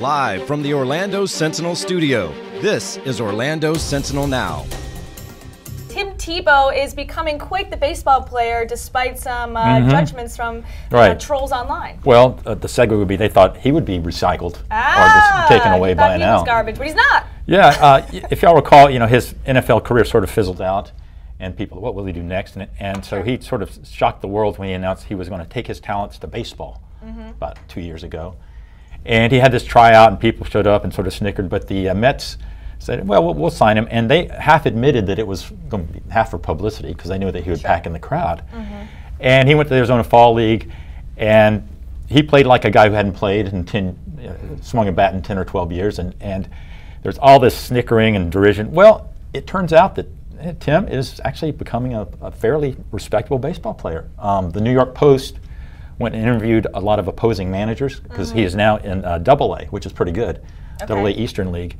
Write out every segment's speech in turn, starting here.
Live from the Orlando Sentinel studio, this is Orlando Sentinel Now. Tim Tebow is becoming quite the baseball player despite some judgments from trolls online. Well, the segue would be they thought he would be recycled or just taken away by now. He was garbage, but he's not. Yeah, if y'all recall, his NFL career sort of fizzled out, and people, what will he do next? And so he sort of shocked the world when he announced he was going to take his talents to baseball about 2 years ago. And he had this tryout, and people showed up and sort of snickered, but the Mets said, well, we'll sign him. And they half admitted that it was going to be half for publicity because they knew that he would pack in the crowd. And he went to the Arizona Fall League, and he played like a guy who hadn't played in swung a bat in 10 or 12 years. And there's all this snickering and derision. Well, it turns out that Tim is actually becoming a fairly respectable baseball player. The New York Post went and interviewed a lot of opposing managers because he is now in AA, which is pretty good, AA Eastern League.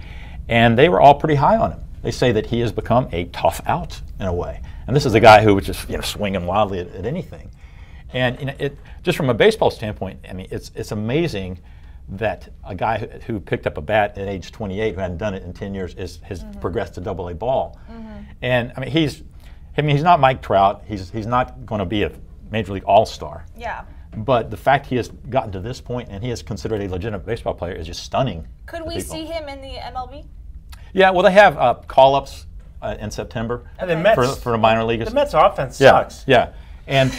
And they were all pretty high on him. They say that he has become a tough out in a way. And this is a guy who was just swinging wildly at anything. And just from a baseball standpoint, I mean, it's amazing that a guy who picked up a bat at age 28, who hadn't done it in 10 years, has progressed to AA ball. And I mean, he's not Mike Trout. He's not going to be a Major League All-Star. Yeah. But the fact he has gotten to this point and he is considered a legitimate baseball player is just stunning. Could we see him in the MLB? Yeah, well, they have call-ups in September for the minor leaguers. The Mets' offense sucks. Yeah, and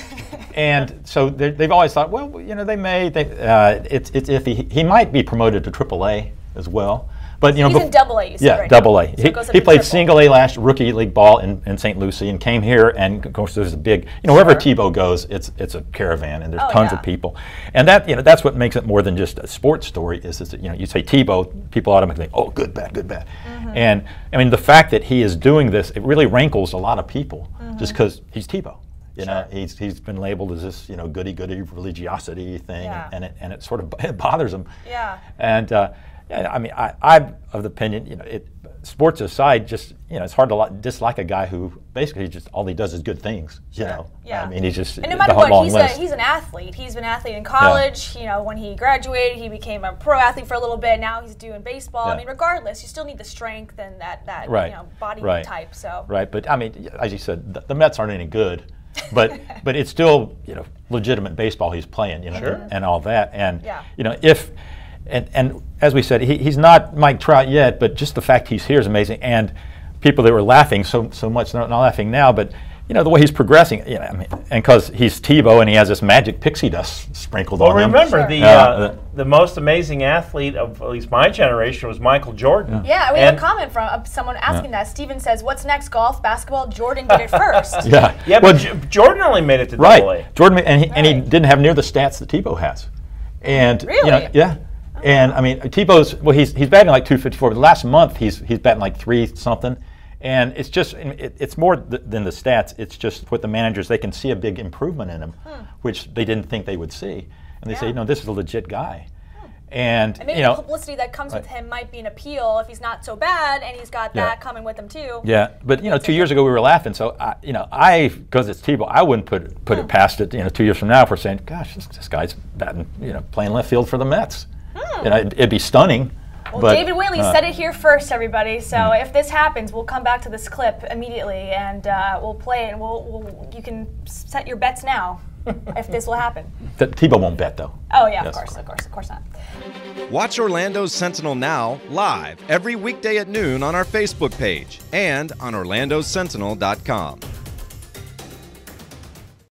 so they've always thought, well, they may. It's iffy. He might be promoted to AAA as well. But he's in AA, you said, right? Yeah, AA. So he played single A last rookie league ball in St. Lucie and came here, and of course there's a big, wherever Tebow goes, it's a caravan and there's tons of people, and that's what makes it more than just a sports story. Is that you say Tebow, people automatically think, oh, good bat, good bat, and I mean the fact that he is doing this, it really rankles a lot of people just because he's Tebow. He's been labeled as this goody religiosity thing, and it sort of it bothers him. Yeah. And I mean, I'm of the opinion, sports aside, just it's hard to dislike a guy who basically just all he does is good things. Yeah. I mean, he's just and no matter what, he's an athlete. He's been an athlete in college. When he graduated, he became a pro athlete for a little bit. Now he's doing baseball. I mean, regardless, you still need the strength and that body type. So but I mean, as you said, the Mets aren't any good. but it's still legitimate baseball he's playing, and all that, and if and as we said, he's not Mike Trout yet, but just the fact he's here is amazing. And people that were laughing so much, they're not laughing now, but the way he's progressing, I mean, and because he's Tebow and he has this magic pixie dust sprinkled on him. Well, remember the most amazing athlete of at least my generation was Michael Jordan. Yeah, we have a comment from someone asking that. Steven says, "What's next? Golf, basketball? Jordan did it first." Yeah, but Jordan only made it to AA. Jordan, and he didn't have near the stats that Tebow has. And really, and I mean, Tebow's he's batting like 254. But last month he's batting like 3 something. And it's just, it's more than the stats. It's just what the managers, they can see a big improvement in him, which they didn't think they would see. And they say, this is a legit guy. And maybe the publicity that comes with him might be an appeal if he's not so bad, and he's got that coming with him too. Yeah, but 2 years ago we were laughing. So I because it's Tebow, I wouldn't put it past it. 2 years from now, if we're saying, gosh, this guy's batting, playing left field for the Mets. It'd be stunning. Well, David Whaley said it here first, everybody. So if this happens, we'll come back to this clip immediately, and we'll play it. And you can set your bets now if this will happen. Tebow won't bet, though. Oh yeah, of course not. Watch Orlando Sentinel Now live every weekday at noon on our Facebook page and on OrlandoSentinel.com.